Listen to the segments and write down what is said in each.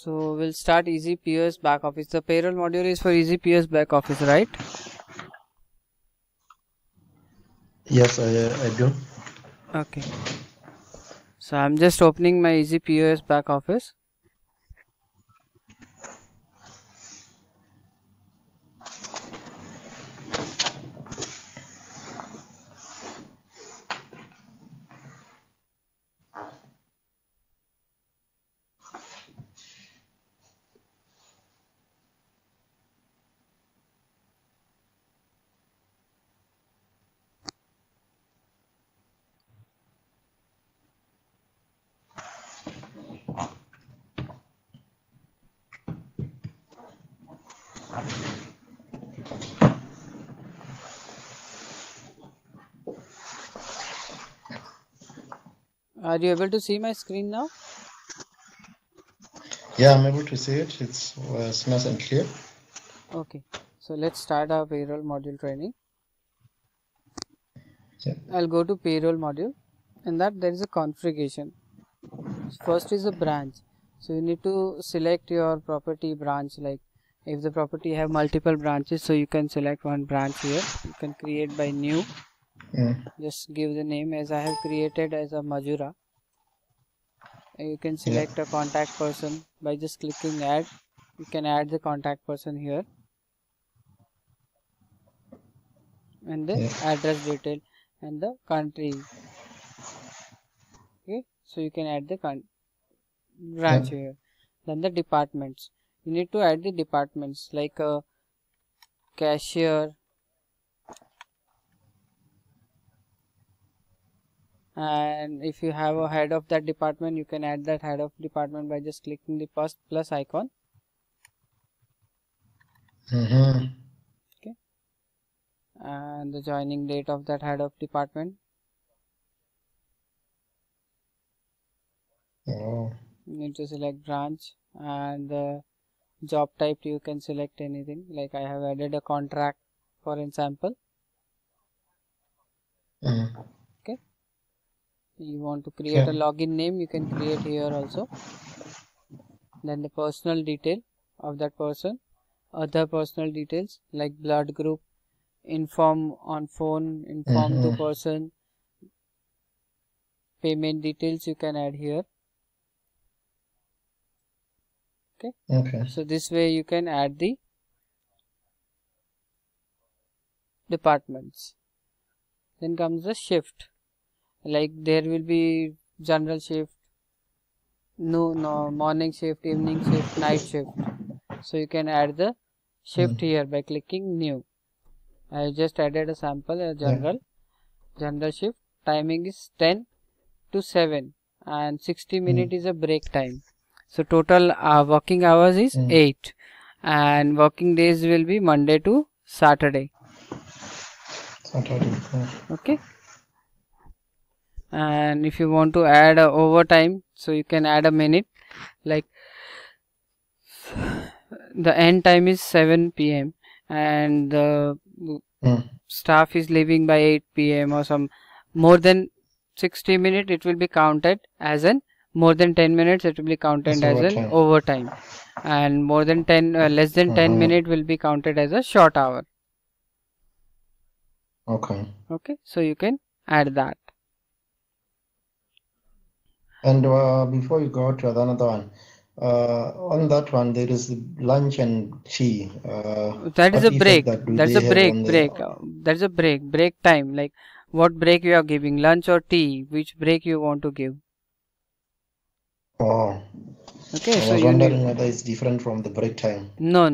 So we'll start Easy POS back office. The payroll module is for Easy POS back office, right? Yes, I do. Okay. So I'm just opening my Easy POS back office. Are you able to see my screen now? Yeah, I'm able to see it. It's nice and clear. Okay. So let's start our payroll module training. Yeah. I'll go to payroll module. In that there is a configuration. First is a branch. So you need to select your property branch. Like if the property have multiple branches, so you can select one branch here. You can create by new. Just give the name as I have created as a Majura. You can select a contact person by just clicking add. You can add the contact person here and the address detail and the country. Okay, so you can add the branch here. Then the departments. You need to add the departments like a cashier, and if you have a head of that department, you can add that head of department by just clicking the plus icon. Okay, and the joining date of that head of department. You need to select branch, and the job type you can select anything. Like I have added a contract for example. Okay, you want to create a login name, you can create here also. Then the personal detail of that person, other personal details like blood group, inform on phone, inform to person, payment details you can add here. Okay. So this way you can add the departments. Then comes the shift. Like there will be general shift, no morning shift, evening shift, night shift. So you can add the shift here by clicking new. I just added a sample, a general shift. Timing is 10 to 7 and 60 minutes is a break time. So total working hours is 8 and working days will be Monday to Saturday. Okay. And if you want to add overtime, so you can add a minute. Like the end time is 7 p.m. and the staff is leaving by 8 p.m. or some more than 60 minutes, it will be counted as an more than 10 minutes, it will be counted as an overtime, and more than 10 less than 10 minutes will be counted as a short hour. Okay, so you can add that. And before you go to another one, on that one there is lunch and tea. That is a break. That's a break. That's a break time. Like what break you are giving, lunch or tea? Which break you want to give? Okay, I was wondering whether it's different from the break time. No.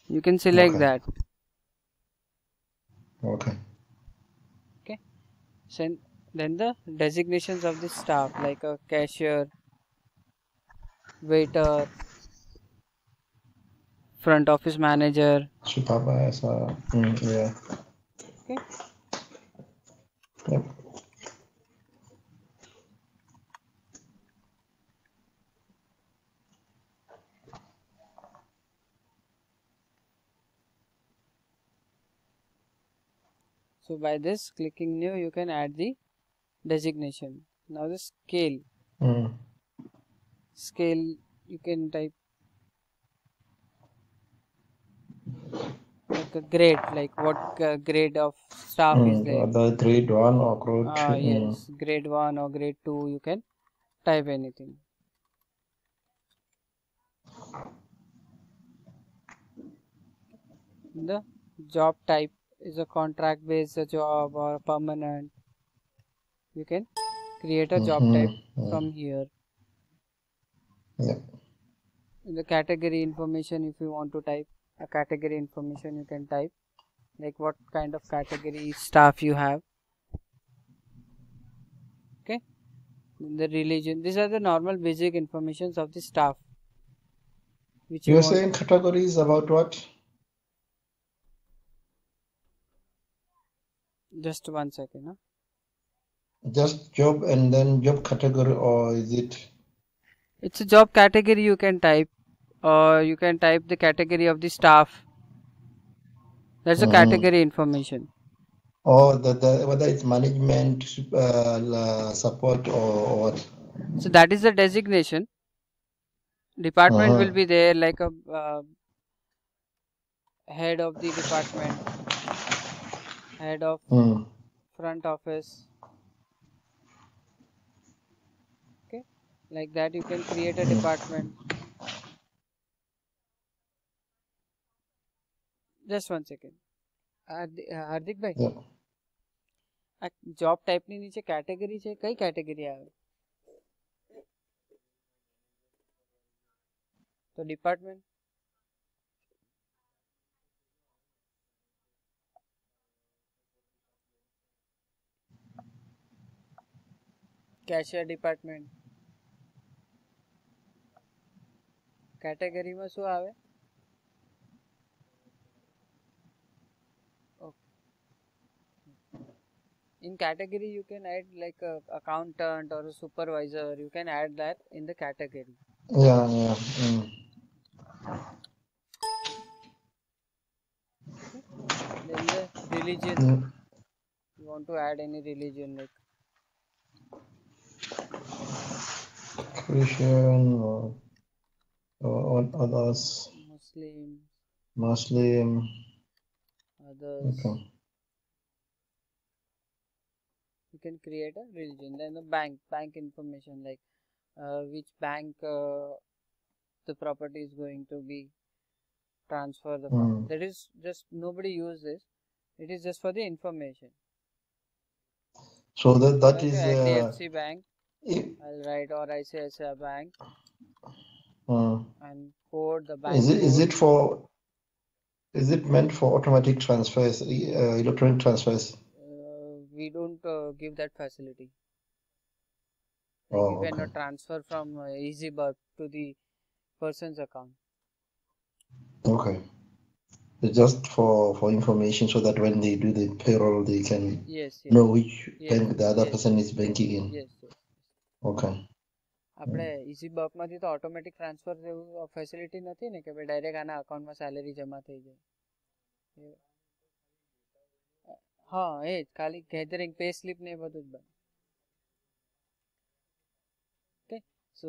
You can select that. Okay. So then the designations of the staff like a cashier, waiter, front office manager, supervisor. Yeah. Okay. Yep. So by this clicking new, you can add the designation. Now the scale. Scale you can type like a grade, like what grade of staff is there. The grade 1 or grade 2. Yes, grade 1 or grade 2, you can type anything. The job type is a contract based job or permanent. You can create a job type from here. Yeah. In the category information, if you want to type a category information, you can type like what kind of category staff you have. Okay, the religion, these are the normal basic informations of the staff which you You're want. saying categories about what? Just 1 second. Huh? Just job and then job category, or is it? It's a job category you can type, or you can type the category of the staff. That's a category information. Or whether it's management, support, or what? So that is the designation. Department will be there, like a head of the department, head of front office. Okay, like that you can create a department. Just 1 second. हार्दिक भाई, job ટાઈપની નીચે category છે, કઈ category આવે? તો department, cashier department, કેટેગરીમાં શું આવે? In category you can add like a accountant or a supervisor, you can add that in the category. Yeah. Then the religion, you want to add any religion like Christian or others. Muslim. Others. Okay. You can create a religion. Then the bank information, like which bank the property is going to be transfer the fund. That is just, nobody use this. It is just for the information. So that is HDFC Bank. I'll write, or ICICI Bank. And code the bank. Is it meant for automatic transfers, electronic transfers? We don't give that facility. Like you cannot transfer from EasyBuck to the person's account. Okay. It's just for information, so that when they do the payroll, they can know which bank the other person is banking in. Yes. Okay. આપણે EasyBuckમાંથી તો automatic transfer જેવું facility નથી ને કે ભાઈ direct આના અકાઉન્ટમાં salary જમા થઈ જાય. હા, એ જ ખાલી ગેધરિંગ પે સ્લિપ ને એ બધું જ બને. Okay, so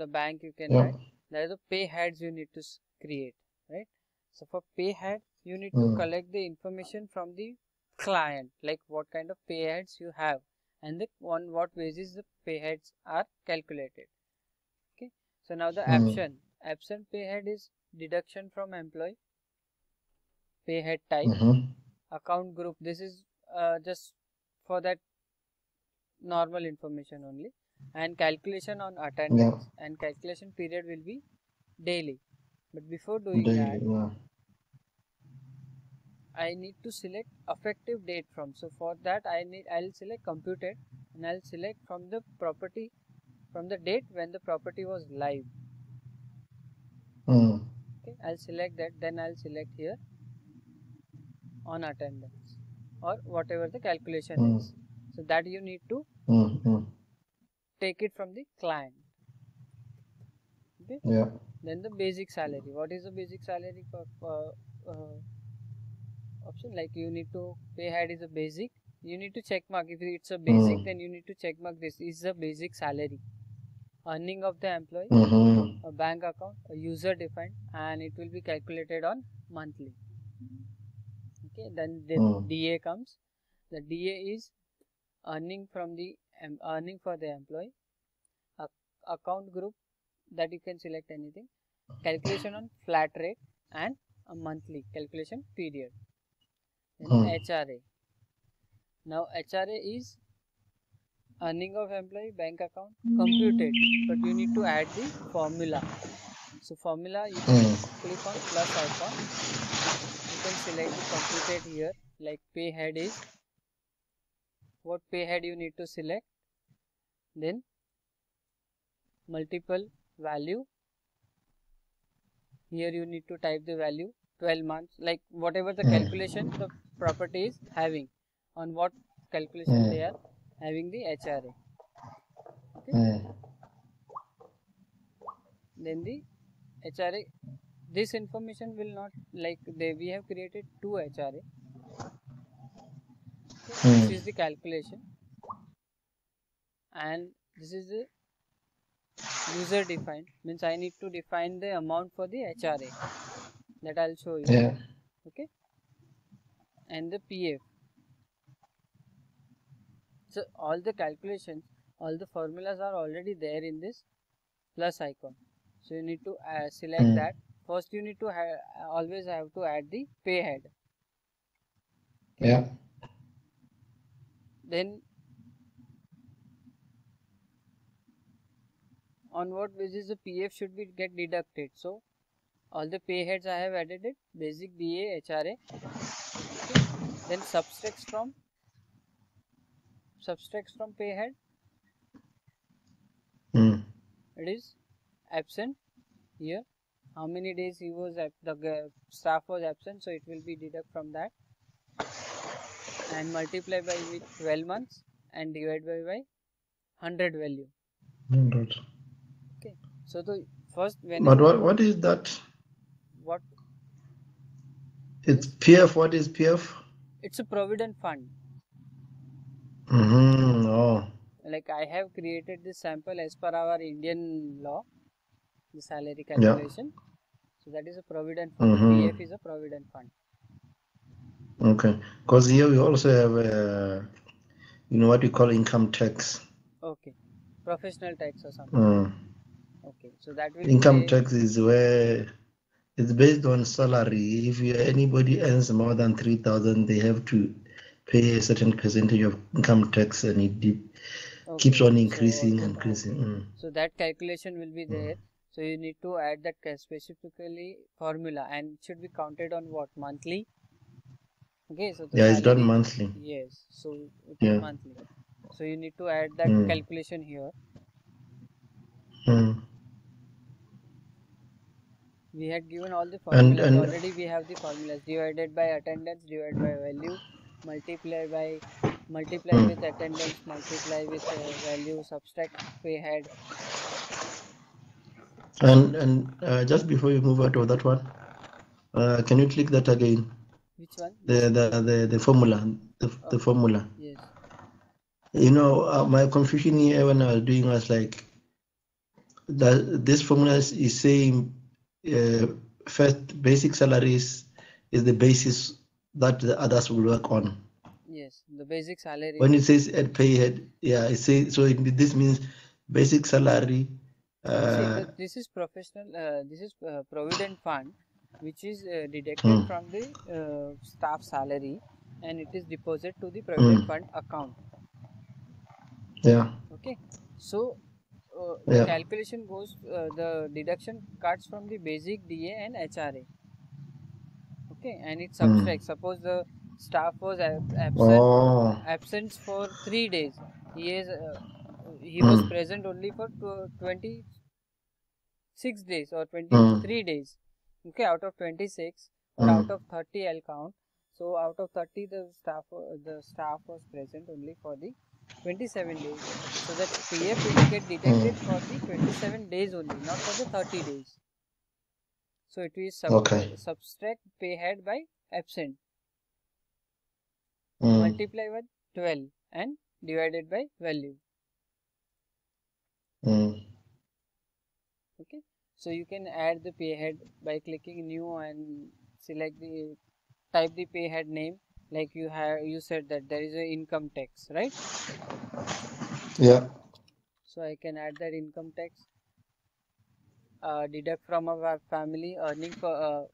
the bank you can write. There are the pay heads you need to create, right? So for pay head, you need to collect the information from the client, like what kind of pay heads you have and on what basis the pay heads are calculated. Okay, so now the absent pay head is deduction from employee, pay head type, account group. This is just for that normal information only, and calculation on attendance, and calculation period will be daily. But before doing that, I need to select effective date from. So for that I'll select computed, and I'll select from the property, from the date when the property was live. Okay, I'll select that. Then I'll select here on attendance or whatever the calculation is. So that you need to take it from the client. Okay. Then the basic salary. What is the basic salary option? Like you need to pay head is a basic. You need to check mark if it's a basic, then you need to check mark this is a basic salary. earning of the employee, a bank account, a user defined, and it will be calculated on monthly. Okay, then the DA comes. The DA is earning from the earning for the employee, account group that you can select anything, calculation on flat rate, and a monthly calculation period. Then HRA. Now HRA is earning of employee, bank account, computed, but you need to add the formula. So formula, you can click on plus icon. You can select the computed here, like pay head is, what pay head you need to select, then multiple value. Here you need to type the value 12 months, like whatever the calculation the property is having, on what calculation they are having the HRA. Okay. Then the HRA, this information will not, like we have created two HRA. Okay. This is the calculation, and this is the user defined, means I need to define the amount for the HRA, that I'll show you. Yeah. Okay. And the PF. So all the calculations, all the formulas are already there in this plus icon. So you need to select that. First you need to always have to add the pay head. Okay. Yeah. Then on what basis the PF should be get deducted. So all the pay heads I have added it, basic DA, HRA. Okay. Then subtracts from pay head. It is absent here. How many days he was the staff was absent, so it will be deduct from that, and multiply by with 12 months and divide by 100 value. 100. Okay. So the first when. But what is that? What? It's PF. What is PF? It's a provident fund. Oh. Like I have created this sample as per our Indian law, the salary calculation. Yeah. So that is a provident fund. PF is a provident fund. Okay. Because here we also have what we call income tax. Okay. Professional tax or something. Okay. So that will income tax is where it's based on salary. If anybody earns more than 3,000, they have to pay a certain percentage of income tax, and it keeps on increasing and increasing. So that calculation will be there. So you need to add that specifically formula, and it should be counted on what, monthly? Okay, so it's done monthly. Yes, so it is monthly. So you need to add that calculation here. We had given all the formulas. And already we have the formulas: divided by attendance, divided by value, multiply with attendance, multiply with value, subtract pay head. And just before you move out of that one, can you click that again? Which one? The formula. The formula. Yes. My confusion here when I was doing was like that this formula is saying first basic salaries is the basis that the others will work on. Yes, the basic salary. When it says at pay head, it says so. This means basic salary. This is professional. This is provident fund, which is deducted from the staff salary, and it is deposited to the provident fund account. Yeah. Okay. So the calculation goes. The deduction cuts from the basic DA and HRA. Okay, and it subtracts. Suppose the staff was absent for 3 days. He was present only for 26 days or 23 days. Okay, out of 26 or out of 30 I'll count. So out of 30 the staff was present only for the 27 days. So that PF will get deducted for the 27 days only, not for the 30 days. So it is subtract pay head by absent. Multiply with 12 and divided by value. Okay, so you can add the pay head by clicking new and select the type the pay head name. Like you said that there is a income tax, right? Yeah. So I can add that income tax. Deduct from our family earning for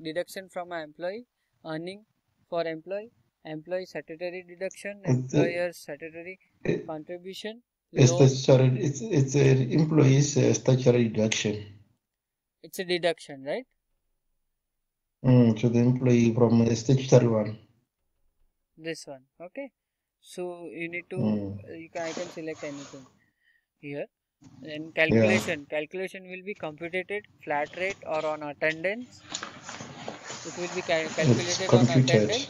deduction from an employee earning for employee statutory deduction, It's employer's statutory a, contribution, it's loan. statutory. It's an employee's statutory deduction. It's a deduction, right? To the employee from a statutory one. This one, okay. So you need to I can select anything here. Then Yeah. calculation will be computed flat rate or on attendance. It will be It's calculated on computed. attendance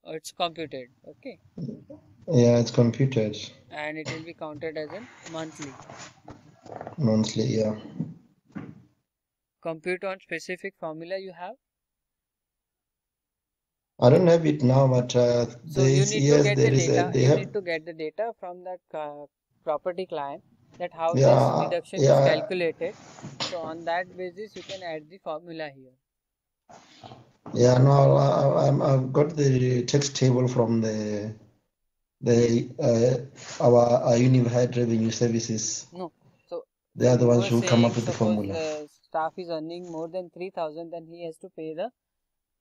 or it's computed, okay. Yeah, it's computed And it will be counted as a monthly. monthly. Yeah. Compute on specific formula you have. I don't have it now, but So you need to get the there is a data. they You have. need to get the data from that property client, that how this Yeah, deduction is yeah, calculated. So on that basis, you can add the formula here. yeah. No, I've got the text table from our Unified Revenue Services. No, so They are the you ones were who come up saying with the suppose formula. the staff is earning more than 3,000, then he has to pay the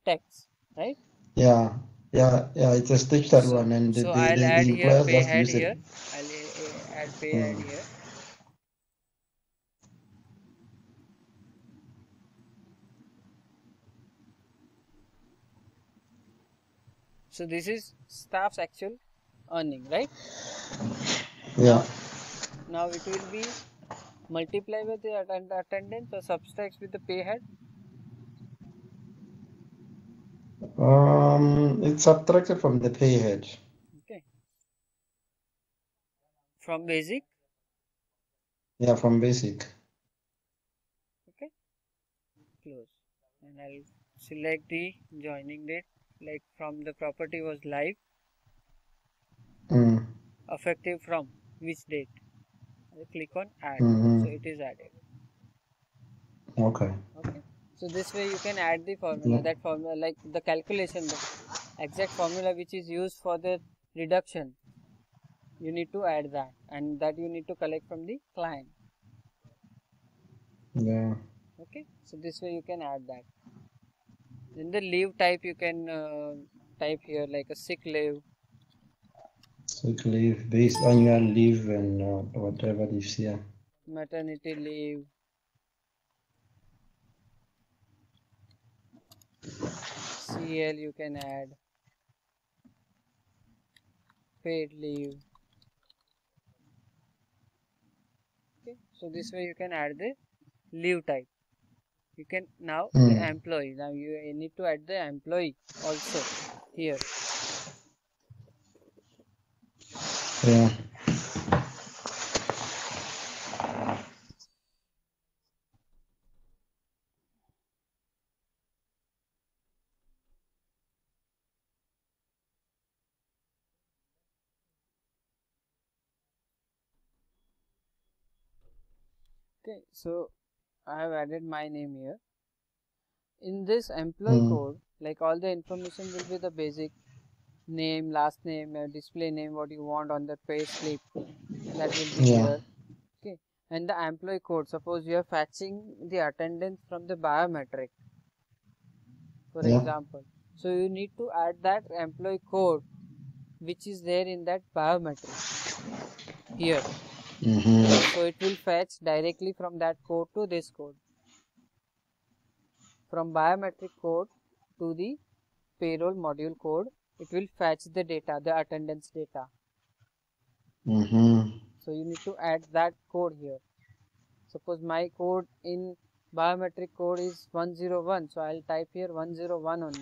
tax, right? Yeah, yeah. It's a statutory one, and So I'll add the here employers pay just head use here. it. I'll add pay head Mm. here. So this is staff's actual earning, right? Yeah. Now it will be multiply with the attendance or subtracts with the pay head. It's subtracted from the pay head. Okay. From basic. Yeah, from basic. Okay. Close. And I'll select the joining date. Like from the property was live. Mm. Effective from which date? I'll click on add. Mm-hmm. So it is added. Okay. Okay. So this way you can add the formula. Yeah. That formula, like the calculation, the exact formula which is used for the reduction, you need to add that, and that you need to collect from the client. Yeah. Okay. So this way you can add that. Then the leave type you can type here like a sick leave. Sick leave, based annual leave, and whatever leaves here. Maternity leave. CL you can add. Paid leave. Okay. So this way you can add the leave type. You can now the employee. Now you need to add the employee also here. Yeah. Okay. So I have added my name here. In this employee code, like all the information will be the basic name, last name, display name, what you want on the pay slip, that will be here. Okay. And the employee code, suppose you are fetching the attendance from the biometric, for example. So you need to add that employee code which is there in that biometric here. So it will fetch directly from that code to this code. From biometric code to the payroll module code, it will fetch the data, the attendance data. So you need to add that code here. Suppose my code in biometric code is 101, so I'll type here 101 only.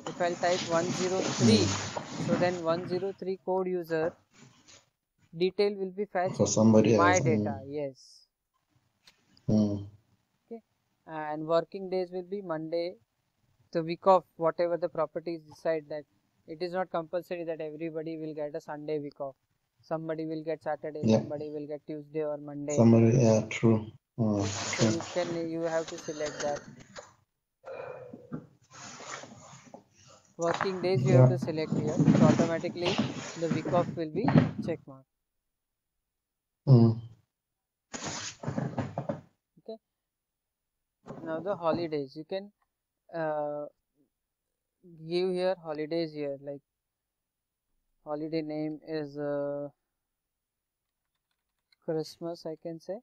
If I'll type 103, so then 103 code user detail will be fetched For in somebody my else. data. Yes. Okay. And working days will be Monday, the week of whatever the properties decide, that it is not compulsory that everybody will get a Sunday week off. Somebody will get Saturday, somebody will get Tuesday or Monday. Somebody, yeah, true. So you have to select that. Working days you have to select here. So automatically the week off will be check mark. Okay. Now the holidays, you can give here holidays here, like holiday name is Christmas, I can say.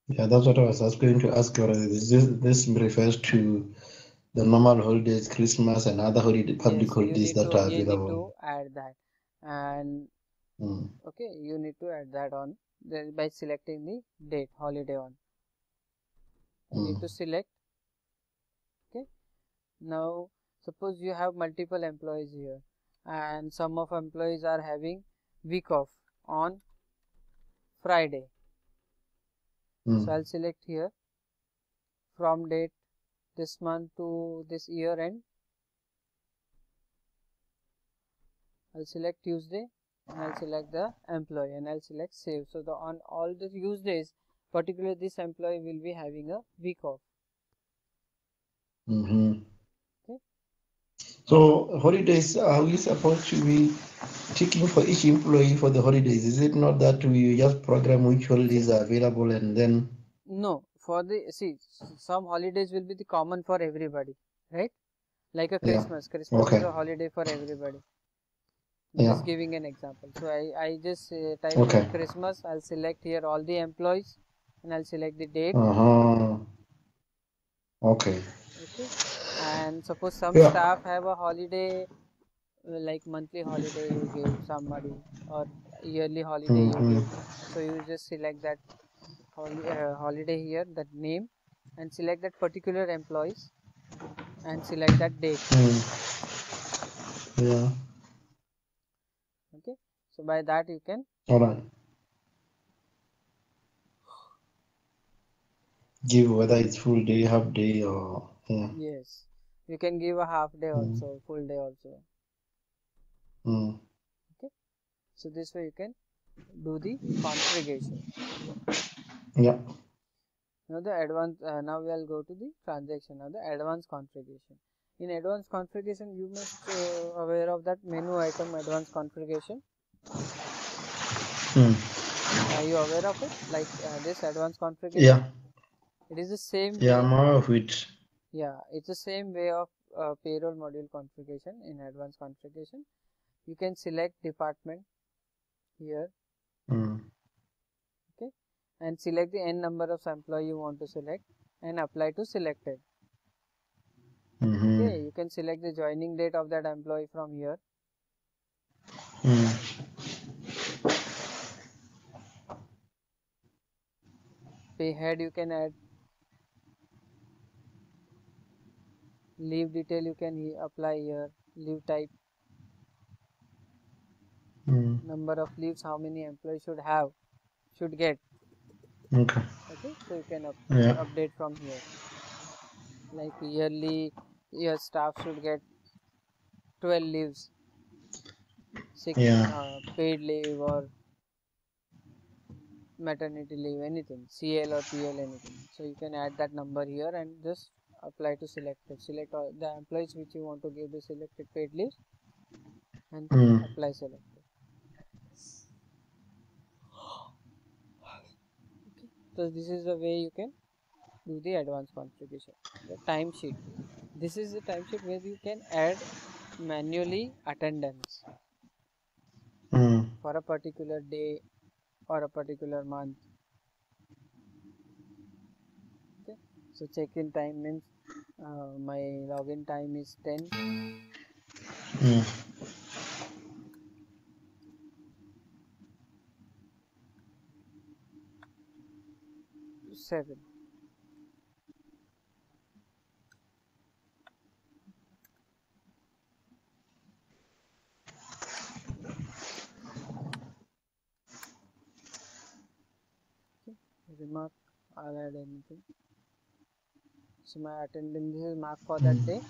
Yeah, that's what I was going to ask you. This refers to the normal holidays, Christmas and other public holidays that are available. You need to add that, and okay, you need to add that on by selecting the date, holiday on. You need to select. Okay. Now suppose you have multiple employees here, and some of employees are having week off on Friday. So I'll select here from date this month to this year end. I'll select Tuesday and I'll select the employee and I'll select save. So on all the use days, particularly this employee will be having a week off. Okay. So holidays, are we supposed to be checking for each employee for the holidays? Is it not that we just program which holidays are available and then? No, for the some holidays will be the common for everybody, right? Like a Christmas. Christmas is a holiday for everybody. Just giving an example. So I just type here Christmas. I'll select here all the employees and I'll select the date. Okay. And suppose some staff have a holiday, like monthly holiday you give somebody or yearly holiday you give. So you just select that holiday here, that name, and select that particular employees and select that date. Okay. So by that you can give whether it's full day, half day, or yes, you can give a half day also, full day also. Okay. So this way you can do the configuration. Yeah. Now the advanced. Now we will go to the transaction. Now the advanced configuration. In advanced configuration, you must aware of that menu item advanced configuration. Are you aware of it? Like this advanced configuration? Yeah. It is the same. Yeah, I'm aware of it. Yeah, it's the same way of payroll module configuration in advanced configuration. You can select department here. Okay, and select the n number of employee you want to select and apply to selected. Okay, you can select the joining date of that employee from here. Pay head you can add. Leave detail you can apply here. Leave type. Number of leaves, how many employees should get. Okay, so you can update from here. Like yearly, your staff should get 12 leaves, sick, paid leave or maternity leave, anything, CL or PL, anything. So you can add that number here and just apply to selected. Select all the employees which you want to give the selected paid leaves and apply selected. Okay. So this is the way you can do the advanced configuration. The timesheet. This is the timesheet where you can add manually attendance for a particular day or a particular month. Okay. So check-in time means my login time is 10. 7. Okay. Remark, I'll add anything. So my attendance is marked for that day.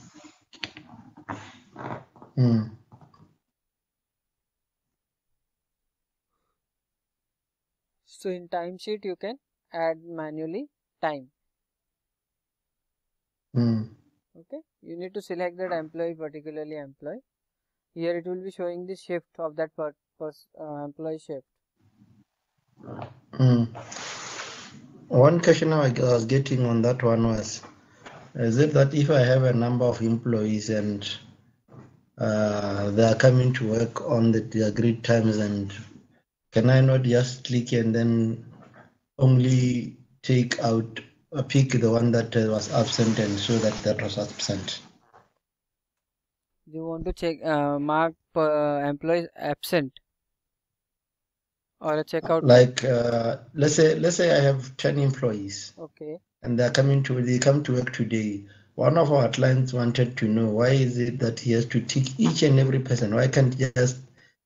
So in timesheet you can add manually time. Okay, you need to select that employee, particularly employee. Here it will be showing the shift of that employee shift. One question I was getting on that one was, is it that if I have a number of employees and they are coming to work on the agreed times, and can I not just click and then only pick the one that was absent and show that was absent? You want to check mark employees absent or a checkout time? Like let's say I have 10 employees. Okay. And they come to work today. One of our clients wanted to know, why is it that he has to tick each and every person? Why can't he just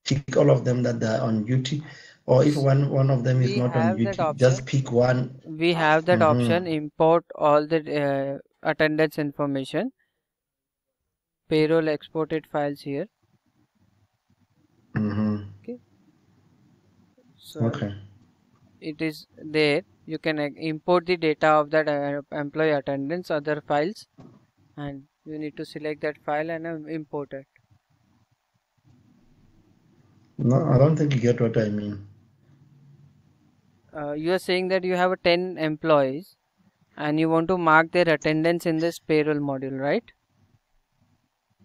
tick all of them that they are on duty? Or if one of them is not on duty, just pick one. We have that option, import all the attendance information, payroll exported files here. Okay. So it is there. You can import the data of that employee attendance, other files, and you need to select that file and import it. No, I don't think you get what I mean. You are saying that you have 10 employees and you want to mark their attendance in this payroll module, right?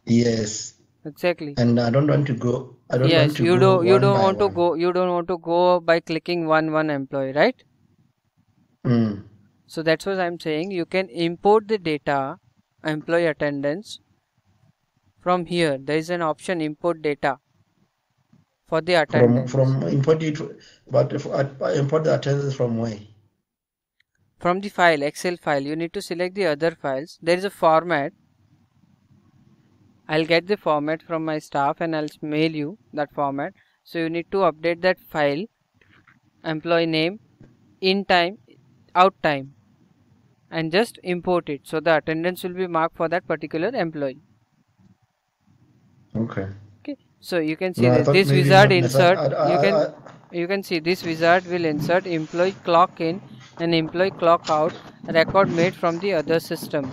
Yes. Exactly. And I don't want to go. You don't want to go by clicking one employee, right? So that's what I'm saying. You can import the data, employee attendance, from here. There is an option, import data for the attendance. From import it, but if I import the attendance from where? From the file, Excel file. You need to select the other files. There is a format. I'll get the format from my staff and I'll mail you that format. So you need to update that file, employee name, in time, out time, and just import it. So the attendance will be marked for that particular employee. Okay. Okay. So you can see this wizard insert. You can see this wizard will insert employee clock in and employee clock out record made from the other system.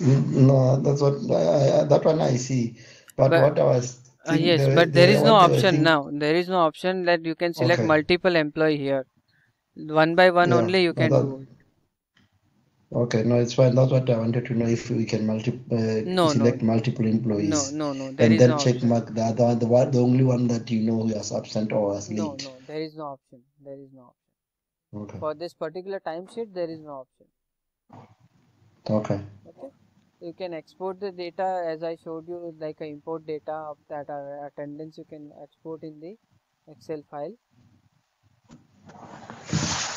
No, that's what that one I see. But what I was thinking, yes, but there is no option now. There is no option that you can select multiple employee here. One by one only you can do it. Okay, no, it's fine. That's what I wanted to know, if we can select multiple employees. No. And then check mark the only one that you know who is absent or was late. No, there is no option. Okay. For this particular timesheet, there is no option. Okay. You can export the data as I showed you, like import data of that attendance. You can export in the Excel file.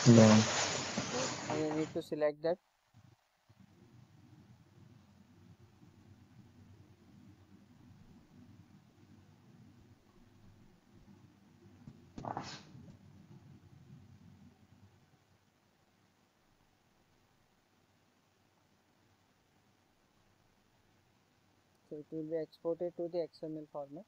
No. And you need to select that. So it will be exported to the XML format.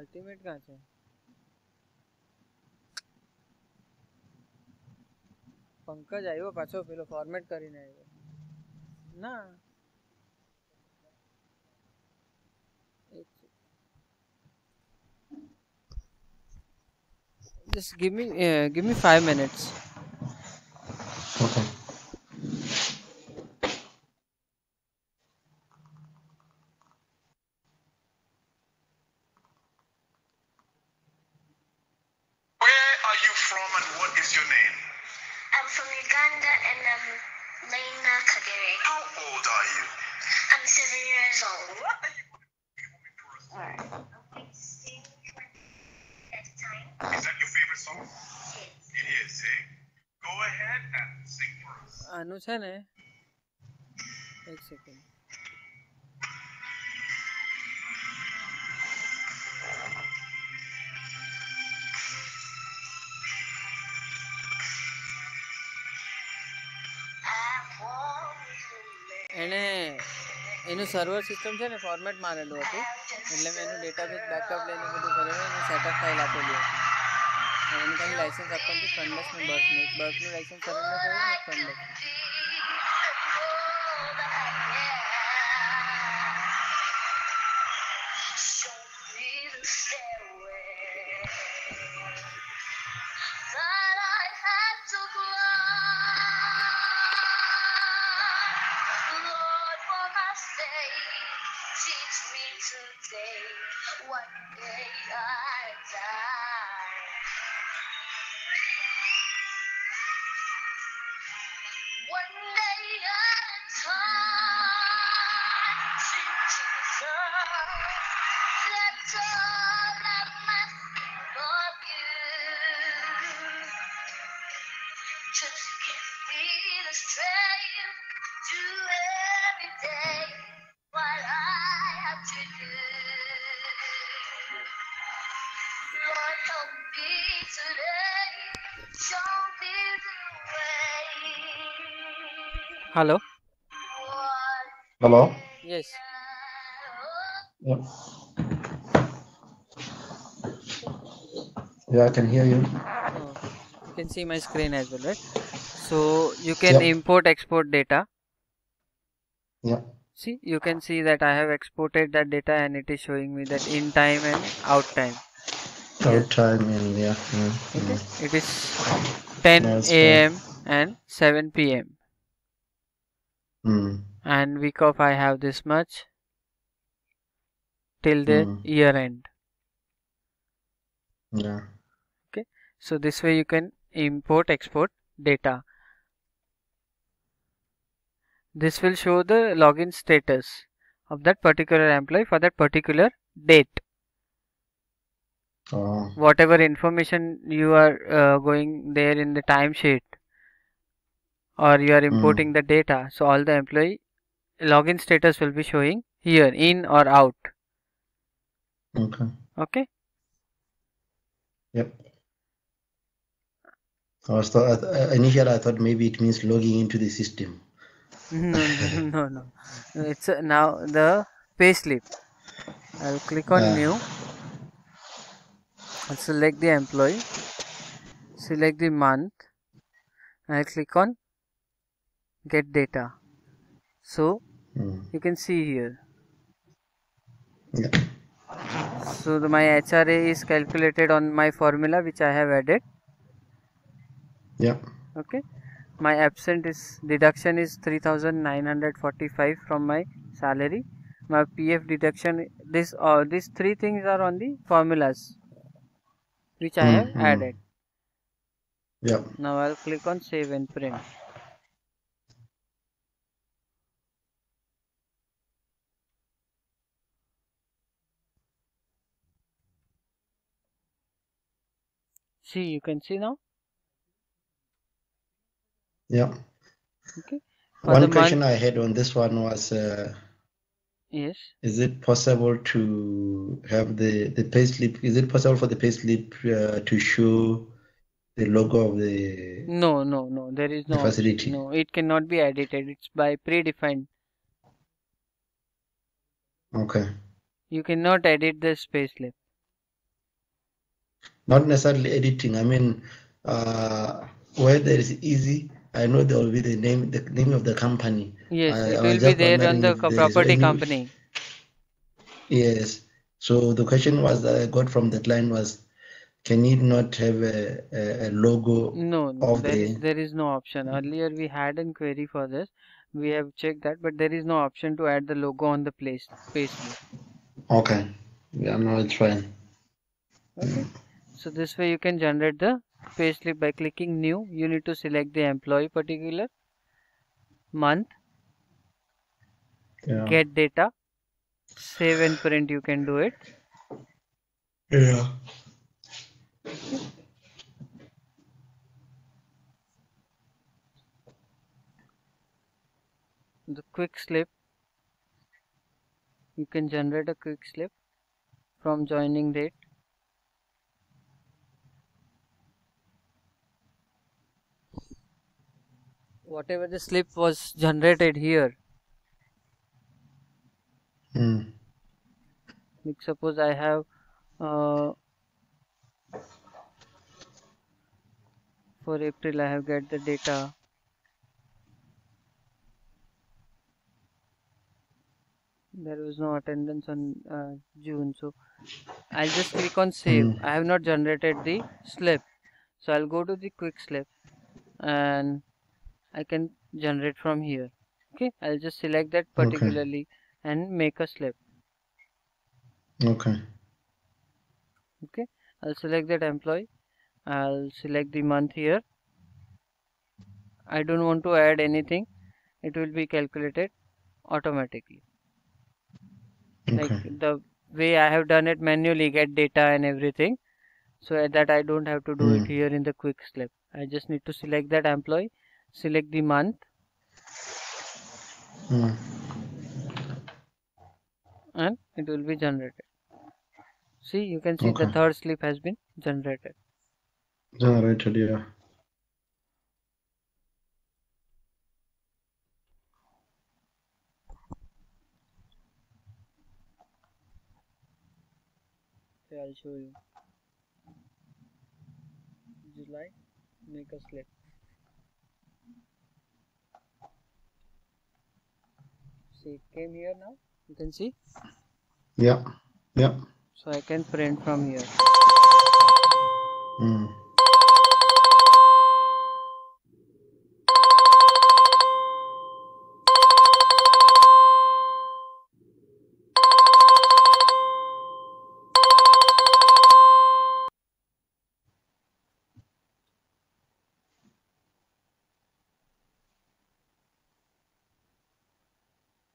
Ultimate कहाँ છે पंकज આવ્યો પાછો પેલો format કરીને આવ્યો ના just give me 5 minutes. Okay. from and what is your name? I'm from Uganda and I'm Lena Kagere. How old are you? I'm 7 years old. What are you going to do for us? Alright. Okay, sing at a time. Is that your favorite song? Yes. It is, eh? Go ahead and sing for us. આનું છે ને એક second એણે એનું server system છે ને format મારેલું હતું એટલે મેં એનું ડેટાબેઝ બેકઅપ લઈને બધું કરેલું અને સેટઅપ ફાઇલ આપેલી હતી એનું કંઈ લાઇસન્સ આપવાનું છે ફંડસ ને બર્થનું લાઇસન્સ સરેન્ડર કર્યું ને ફંડસ Teach me today, one day I die. One day at a time, sweet Jesus, that's all I'm asking of you. Just give me the strength to every day what I have to do. Lord, help me today. Show me the way. Hello. Hello? Yes. Yeah. Yeah, I can hear you. Oh, you can see my screen as well, right? So you can import export data. Yeah. See, you can see that I have exported that data and it is showing me that in time and out time. Out time and yeah. Okay. It is 10 a.m. and 7 p.m. And week off I have this much till the year end. Yeah. Okay. So this way you can import export data. This will show the login status of that particular employee for that particular date. Whatever information you are going there in the timesheet or you are importing the data, so all the employee login status will be showing here, in or out. Okay. Okay. Yep. Initially I thought maybe it means logging into the system. No. It's now the payslip. I'll click on new. I'll select the employee. Select the month. I'll click on get data. So you can see here. Yeah. So my HRA is calculated on my formula which I have added. Yeah. Okay. My absent is deduction is 3,945 from my salary. My PF deduction, these three things are on the formulas which I have added. Yeah. Now I'll click on save and print. See, you can see now. Yeah. Okay. One question I had on this one was, yes. Is it possible to have the payslip? Is it possible for the payslip to show the logo of the? No. There is no facility. No, it cannot be edited. It's by predefined. Okay. You cannot edit the payslip. Not necessarily editing. I mean, where there is easy, I know there will be the name of the company. Yes, it will be there on the property company. Yes. So the question was that I got from the client was, can it not have a logo? No, there is no option. Earlier we had a query for this. We have checked that, but there is no option to add the logo on the payslip. Okay. Yeah, no, it's fine. Okay. So this way you can generate the payslip by clicking new. You need to select the employee particular, month, Yeah. get data, save and print. You can do it. Yeah. Okay. The quick slip. You can generate a quick slip from joining date. Whatever the slip was generated here, like suppose I have for April I have get the data. There was no attendance on June, so I'll just click on save. I have not generated the slip, so I'll go to the quick slip and I can generate from here. Okay, I'll just select that particularly and make a slip. Okay. Okay, I'll select that employee. I'll select the month here. I don't want to add anything. It will be calculated automatically. Like the way I have done it manually, get data and everything. So that I don't have to do it here in the quick slip. I just need to select that employee, select the month, and it will be generated. See, you can see the third slip has been generated. Generated, yeah. Okay, I'll show you. July, make a slip. See, it came here now. You can see. Yeah. Yeah. So I can print from here.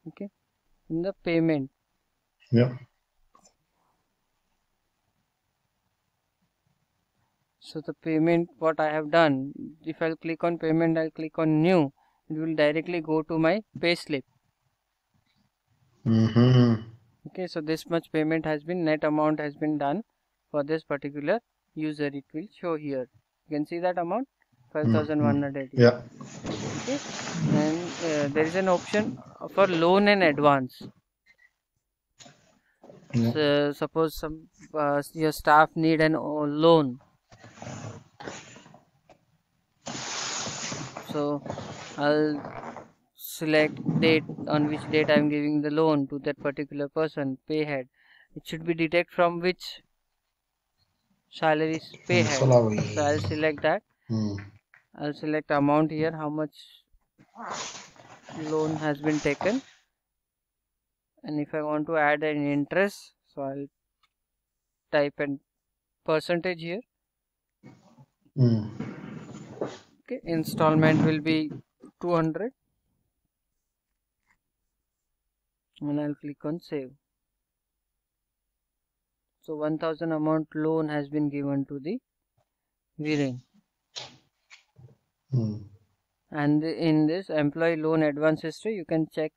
Okay, in the payment. Yeah. So the payment, what I have done, if I'll click on payment, I'll click on new, it will directly go to my payslip. Okay, so this much payment has been, net amount has been done for this particular user. It will show here. You can see that amount, 5,180. Yeah. Okay, and there is an option for loan and advance. Yeah. So suppose some your staff need an loan. So I'll select date on which date I am giving the loan to that particular person, pay head. It should be deduct from which salary pay head. So I'll select that. I'll select amount here, how much loan has been taken. And if I want to add an interest, so I'll type in percentage here. Okay, installment will be 200. And I'll click on save. So 1,000 amount loan has been given to the Viren. And in this employee loan advance history, you can check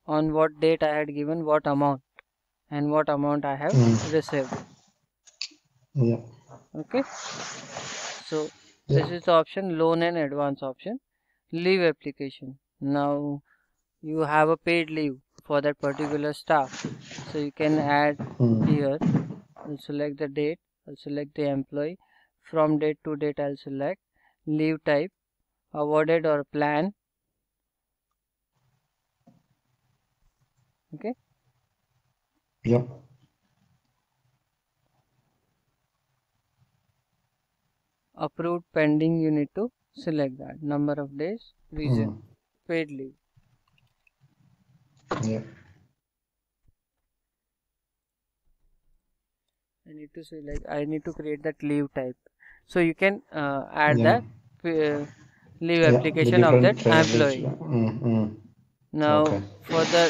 on what date I had given what amount and what amount I have received. Yeah. Okay. So this is the option, loan and advance option. Leave application. Now you have a paid leave for that particular staff. So you can add here. I'll select the date. I'll select the employee. From date to date, I'll select leave type, awarded or plan. Okay. Yep. Approved pending, you need to select that. Number of days, reason, paid leave. Yeah. I need to say like I need to create that leave type. So you can add Yeah. that leave Yeah. The application of that different employee. Now Okay. for the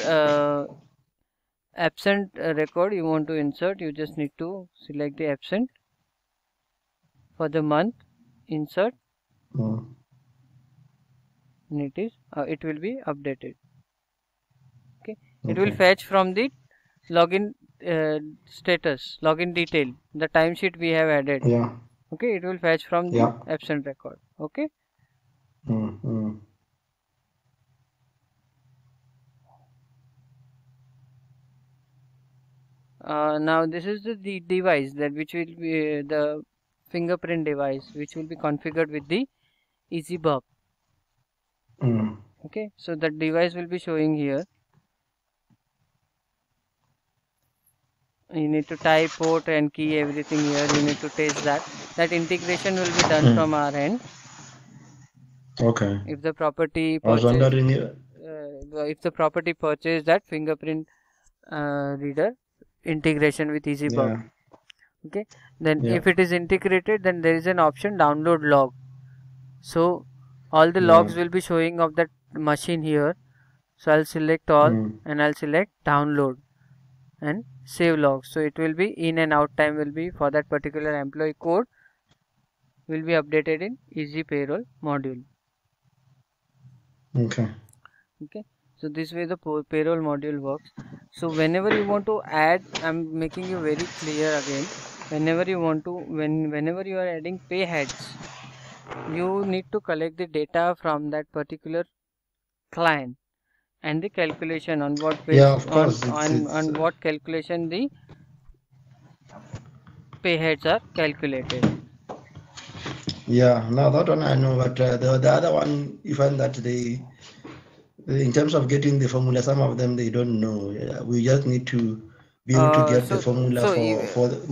absent record you want to insert, you just need to select the absent for the month, insert, Mm. and it will be updated. Okay, it will Okay. fetch from the login status, login detail, the timesheet we have added. Yeah. Okay, it will fetch from the Yeah. absent record. Okay. Mm. Now this is the device that which will be the fingerprint device which will be configured with the EasyBug. Mm. Okay, so that device will be showing here. You need to type port and key everything here. You need to test that. That integration will be done from our end. Okay. If the property I was purchase, wondering. if the property purchase that fingerprint reader integration with EasyBug. Yeah. Okay, then Yeah. if it is integrated, then there is an option download log. So all the Yeah. logs will be showing of that machine here. So I'll select all and I'll select download and save logs. So it will be in and out time will be for that particular employee code will be updated in Easy Payroll module. Okay. Okay, so this way the payroll module works. So whenever you want to add, I'm making you very clear again. Whenever you want to, whenever you are adding pay heads, you need to collect the data from that particular client and the calculation on what base, Yeah, of course. on what calculation the pay heads are calculated. Yeah, now that one I know, but the other one, you find that in terms of getting the formula, some of them they don't know. We just need to be able to get the formula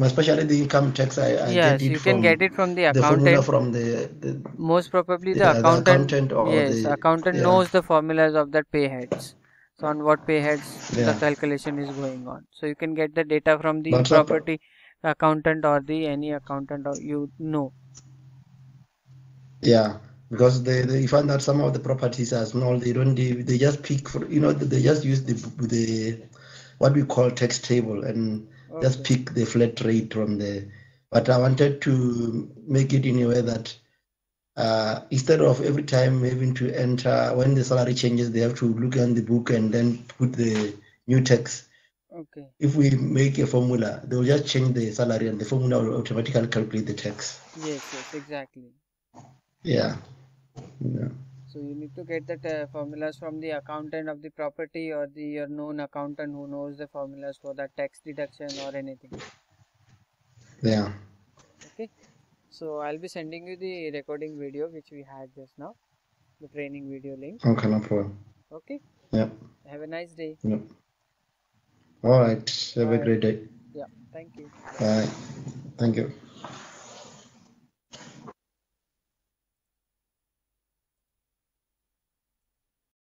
especially the income tax. I yes, get it you can get it from the the formula accountant. from the Most probably the yeah, the accountant. accountant or Yes, the accountant knows the formulas of that pay heads. So on what pay heads the Yeah. calculation is going on. So you can get the data from the But property accountant or the any accountant or you know. Yeah, because you find that some of the properties are small. They just pick for they just use the what we call tax table and just pick the flat rate from there. But I wanted to make it in a way that instead of every time having to enter when the salary changes, they have to look on the book and then put the new tax. Okay. If we make a formula, they will just change the salary and the formula will automatically calculate the tax. Yes, exactly. Yeah. So you need to get the formulas from the accountant of the property or your known accountant who knows the formulas for that tax deduction or anything. Yeah. Okay. So I'll be sending you the recording video which we had just now, the training video link. Okay, no problem. Okay. Yep. Have a nice day. Yep. All right. Have a great day. Yeah. Thank you. Bye. Thank you.